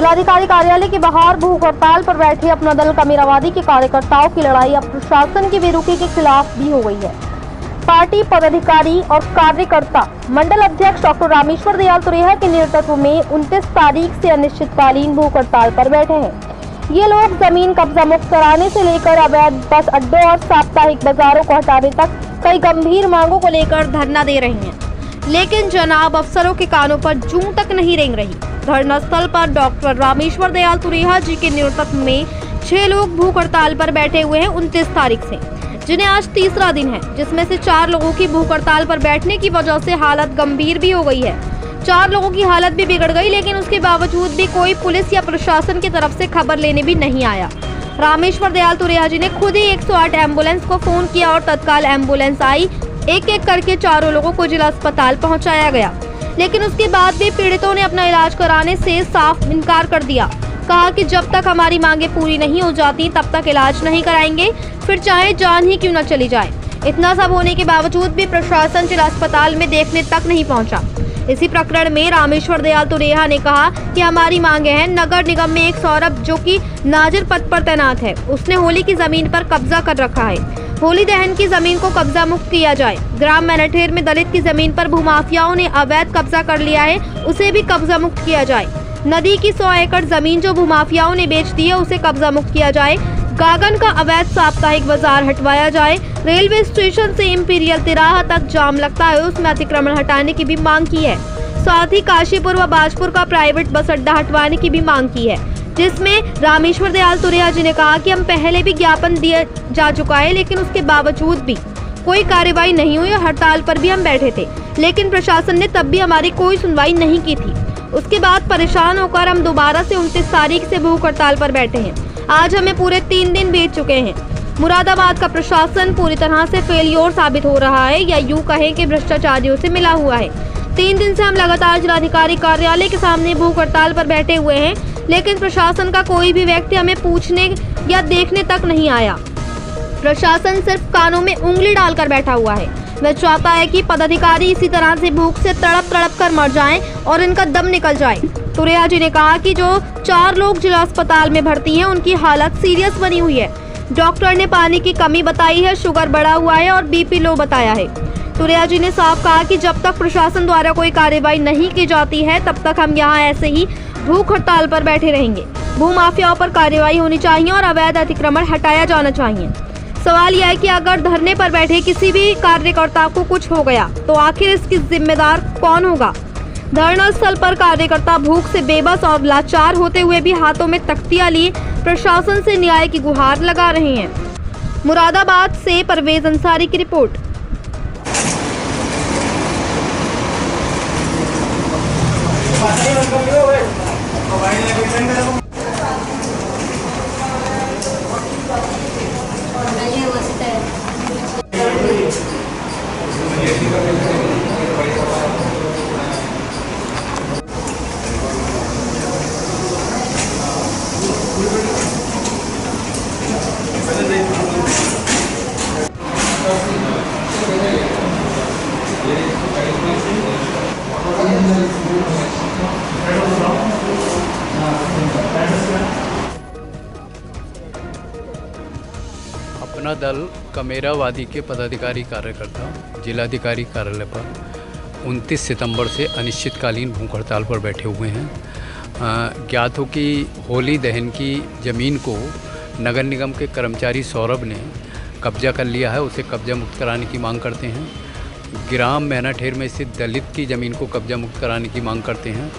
जिलाधिकारी कार्यालय के बाहर भूख हड़ताल पर बैठे अपना दल कमेरावादी के कार्यकर्ताओं की लड़ाई अब प्रशासन की बेरुखी के खिलाफ भी हो गई है। पार्टी पदाधिकारी और कार्यकर्ता मंडल अध्यक्ष डॉक्टर रामेश्वर दयाल तुरेहा के नेतृत्व में 29 तारीख से अनिश्चितकालीन भूख हड़ताल पर बैठे हैं। ये लोग जमीन कब्जा मुक्त कराने से लेकर अवैध बस अड्डों और साप्ताहिक बाजारों को हटाने तक कई गंभीर मांगों को लेकर धरना दे रहे हैं, लेकिन जनाब अफसरों के कानों पर जूं तक नहीं रेंग रही। धरना स्थल पर डॉक्टर रामेश्वर दयाल तुरेहा जी के नेतृत्व में 6 लोग भूख हड़ताल पर बैठे हुए हैं 29 तारीख से, जिन्हें आज तीसरा दिन है, जिसमें से 4 लोगों की भूख हड़ताल पर बैठने की वजह से हालत गंभीर भी हो गई है। 4 लोगों की हालत भी बिगड़ गई, लेकिन उसके बावजूद भी कोई पुलिस या प्रशासन की तरफ से खबर लेने भी नहीं आया। रामेश्वर दयाल तुरेहा जी ने खुद ही 108 एम्बुलेंस को फोन किया और तत्काल एम्बुलेंस आई। एक एक करके 4 लोगों को जिला अस्पताल पहुंचाया गया, लेकिन उसके बाद भी पीड़ितों ने अपना इलाज कराने से साफ इनकार कर दिया। कहा कि जब तक हमारी मांगे पूरी नहीं हो जाती तब तक इलाज नहीं कराएंगे, फिर चाहे जान ही क्यों न चली जाए। इतना सब होने के बावजूद भी प्रशासन जिला अस्पताल में देखने तक नहीं पहुंचा। इसी प्रकरण में रामेश्वर दयाल तुरेहा ने कहा कि हमारी मांगे हैं, नगर निगम में एक सौरभ जो कि नाजिर पद पर तैनात है, उसने होली की जमीन पर कब्जा कर रखा है। होली दहन की जमीन को कब्जा मुक्त किया जाए। ग्राम मैनाठेर में दलित की जमीन पर भूमाफियाओं ने अवैध कब्जा कर लिया है, उसे भी कब्जा मुक्त किया जाए। नदी की 100 एकड़ जमीन जो भूमाफियाओं ने बेच दी है, उसे कब्जा मुक्त किया जाए। गागन का अवैध साप्ताहिक बाजार हटवाया जाए। रेलवे स्टेशन से इंपीरियल तिराहा तक जाम लगता है, उसमें अतिक्रमण हटाने की भी मांग की है। साथ ही काशीपुर व बाजपुर का प्राइवेट बस अड्डा हटवाने की भी मांग की है, जिसमें रामेश्वर दयाल तुरेहा जी ने कहा कि हम पहले भी ज्ञापन दिया जा चुका है, लेकिन उसके बावजूद भी कोई कार्रवाई नहीं हुई और हड़ताल पर भी हम बैठे थे, लेकिन प्रशासन ने तब भी हमारी कोई सुनवाई नहीं की थी। उसके बाद परेशान होकर हम दोबारा से 29 तारीख से भूख हड़ताल पर बैठे हैं। आज हमें पूरे 3 दिन बीत चुके हैं। मुरादाबाद का प्रशासन पूरी तरह से फेलियर साबित हो रहा है, या यूँ कहें कि भ्रष्टाचारियों से मिला हुआ है। 3 दिन से हम लगातार जिलाधिकारी कार्यालय के सामने भूख हड़ताल पर बैठे हुए हैं, लेकिन प्रशासन का कोई भी व्यक्ति हमें पूछने या देखने तक नहीं आया। प्रशासन सिर्फ कानों में उंगली डालकर बैठा हुआ है। वह चाहता है कि पदाधिकारी इसी तरह से भूख से तड़प कर मर जाएं और इनका दम निकल जाए। तुरेहा जी ने कहा कि जो 4 लोग जिला अस्पताल में भर्ती हैं, उनकी हालत सीरियस बनी हुई है। डॉक्टर ने पानी की कमी बताई है, शुगर बढ़ा हुआ है और बीपी लो बताया है। तुरेहा जी ने साफ कहा कि जब तक प्रशासन द्वारा कोई कार्रवाई नहीं की जाती है, तब तक हम यहाँ ऐसे ही भूख हड़ताल पर बैठे रहेंगे। भूमाफियाओं पर कार्रवाई होनी चाहिए और अवैध अतिक्रमण हटाया जाना चाहिए। सवाल यह है कि अगर धरने पर बैठे किसी भी कार्यकर्ता को कुछ हो गया तो आखिर इसकी जिम्मेदार कौन होगा। धरना स्थल पर कार्यकर्ता भूख से बेबस और लाचार होते हुए भी हाथों में तख्तियां लिए प्रशासन से न्याय की गुहार लगा रहे हैं। मुरादाबाद से परवेज अंसारी की रिपोर्ट। अपना दल कमेरावादी के पदाधिकारी कार्यकर्ता जिलाधिकारी कार्यालय पर 29 सितंबर से अनिश्चितकालीन भूख हड़ताल पर बैठे हुए हैं। ज्ञात हो कि होली दहन की ज़मीन को नगर निगम के कर्मचारी सौरभ ने कब्जा कर लिया है, उसे कब्जा मुक्त कराने की मांग करते हैं। ग्राम मैनाठेर में स्थित दलित की ज़मीन को कब्जा मुक्त कराने की मांग करते हैं।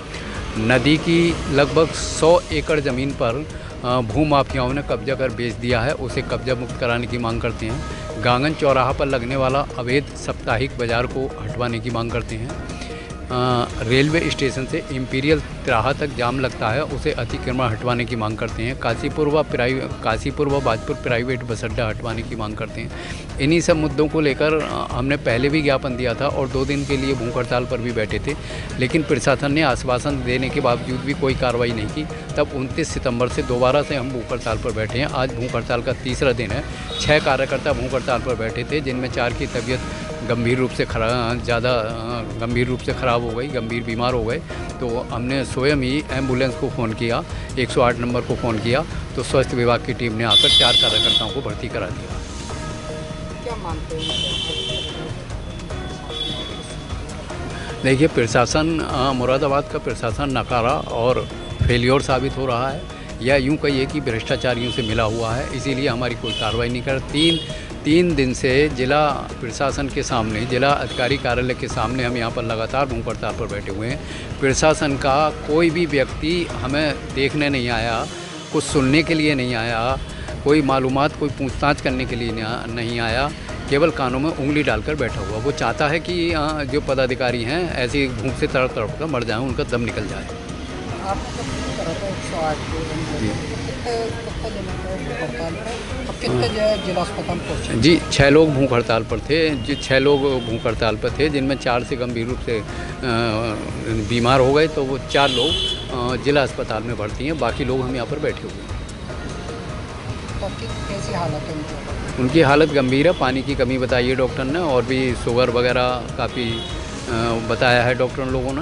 नदी की लगभग 100 एकड़ ज़मीन पर भूमाफियाओं ने कब्जा कर बेच दिया है, उसे कब्जा मुक्त कराने की मांग करते हैं। गागन चौराहा पर लगने वाला अवैध साप्ताहिक बाज़ार को हटवाने की मांग करते हैं। रेलवे स्टेशन से इंपीरियल तिराहा तक जाम लगता है, उसे अतिक्रमण हटवाने की मांग करते हैं। काशीपुर व बाजपुर प्राइवेट बस अड्डा हटवाने की मांग करते हैं। इन्हीं सब मुद्दों को लेकर हमने पहले भी ज्ञापन दिया था और 2 दिन के लिए भूख हड़ताल पर भी बैठे थे, लेकिन प्रशासन ने आश्वासन देने के बावजूद भी कोई कार्रवाई नहीं की। तब 29 सितंबर से दोबारा से हम भूख हड़ताल पर बैठे हैं। आज भूख हड़ताल का तीसरा दिन है। 6 कार्यकर्ता भूख हड़ताल पर बैठे थे, जिनमें 4 की तबीयत गंभीर रूप से ज़्यादा गंभीर रूप से ख़राब हो गई, गंभीर बीमार हो गए। तो हमने स्वयं ही एम्बुलेंस को फ़ोन किया, 108 नंबर को फ़ोन किया, तो स्वास्थ्य विभाग की टीम ने आकर 4 कार्यकर्ताओं को भर्ती करा दिया। क्या मानते हैं? देखिए, प्रशासन मुरादाबाद का प्रशासन नकारा और फेलियर साबित हो रहा है, या यूं कहिए कि भ्रष्टाचारियों से मिला हुआ है, इसीलिए हमारी कोई कार्रवाई नहीं कर। तीन दिन से जिला प्रशासन के सामने, जिला अधिकारी कार्यालय के सामने हम यहाँ पर लगातार भूख हड़ताल पर बैठे हुए हैं। प्रशासन का कोई भी व्यक्ति हमें देखने नहीं आया, कुछ सुनने के लिए नहीं आया, कोई मालूमात, कोई पूछताछ करने के लिए नहीं आया, केवल कानों में उंगली डालकर बैठा हुआ। वो चाहता है कि जो पदाधिकारी हैं ऐसी भूख से तड़प तड़प कर मर जाएं, उनका दम निकल जाए। आपने जब शुरू करा था 108 कितने जिला अस्पताल पहुँचे? जी, 6 लोग भूख हड़ताल पर थे। जो 6 लोग भूख हड़ताल पर थे, जिनमें 4 से गंभीर रूप से बीमार हो गए, तो वो 4 लोग जिला अस्पताल में भर्ती हैं, बाकी लोग हम यहाँ पर बैठे हुए हैं। कैसी हालत है उनकी? उनकी हालत गंभीर है, पानी की कमी बताई है डॉक्टर ने, और भी शुगर वगैरह काफ़ी बताया है डॉक्टर लोगों ने,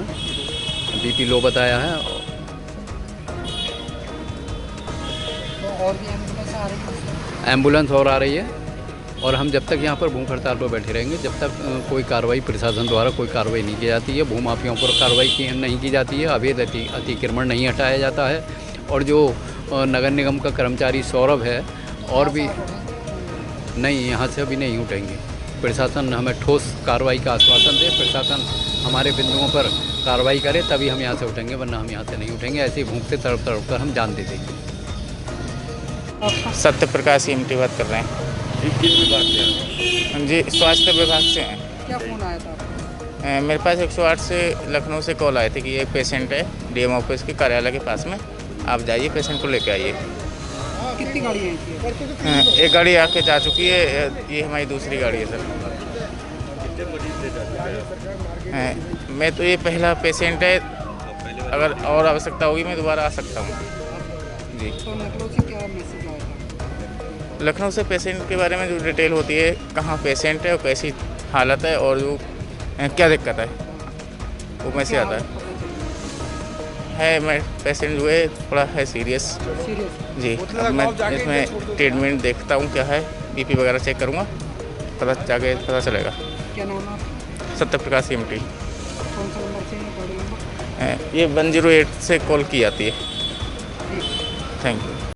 बीपी लो बताया है। तो और भी एम्बुलेंस आ रही है? एम्बुलेंस और आ रही है, और हम जब तक यहाँ पर भूख हड़ताल पर बैठे रहेंगे, जब तक कोई कार्रवाई प्रशासन द्वारा कोई कार्रवाई नहीं की जाती है, भूमाफियाओं पर कार्रवाई नहीं की जाती है, अवैध अतिक्रमण नहीं हटाया जाता है, और जो नगर निगम का कर्मचारी सौरभ है, और भी नहीं, यहाँ से अभी नहीं उठेंगे। प्रशासन हमें ठोस कार्रवाई का आश्वासन दे, प्रशासन हमारे बिंदुओं पर कार्रवाई करे, तभी हम यहाँ से उठेंगे, वरना हम यहाँ से नहीं उठेंगे। ऐसे भूख से तड़प तड़प कर हम जान दे देंगे। सत्य प्रकाश EMT बात कर रहे हैं। किस विभाग से हैं? जी, स्वास्थ्य विभाग से हैं। क्या फ़ोन आया था आपको? मेरे पास 108 से लखनऊ से कॉल आए थे कि एक पेशेंट है DM ऑफिस के कार्यालय के पास में, आप जाइए पेशेंट को लेकर आइए। कितनी गाड़ियाँ आई थी? एक गाड़ी आके जा चुकी है, ये हमारी दूसरी गाड़ी है सर। मैं तो ये पहला पेशेंट है, अगर और आवश्यकता होगी मैं दोबारा आ सकता हूँ जी। तो लखनऊ से क्या मैसेज आया था? लखनऊ से पेशेंट के बारे में जो डिटेल होती है, कहाँ पेशेंट है और कैसी हालत है और जो क्या दिक्कत है, वो मैसेज आता है। मैं पेशेंट जो है थोड़ा है सीरियस जी। अब मैं इसमें ट्रीटमेंट देखता हूँ क्या है, BP वगैरह चेक करूँगा, जाके पता चलेगा। क्या नाम है आपका? सत्य प्रकाश EMT। कौन सा नंबर से है? गाड़ी नंबर? ये 108 से कॉल की जाती है। Thank you.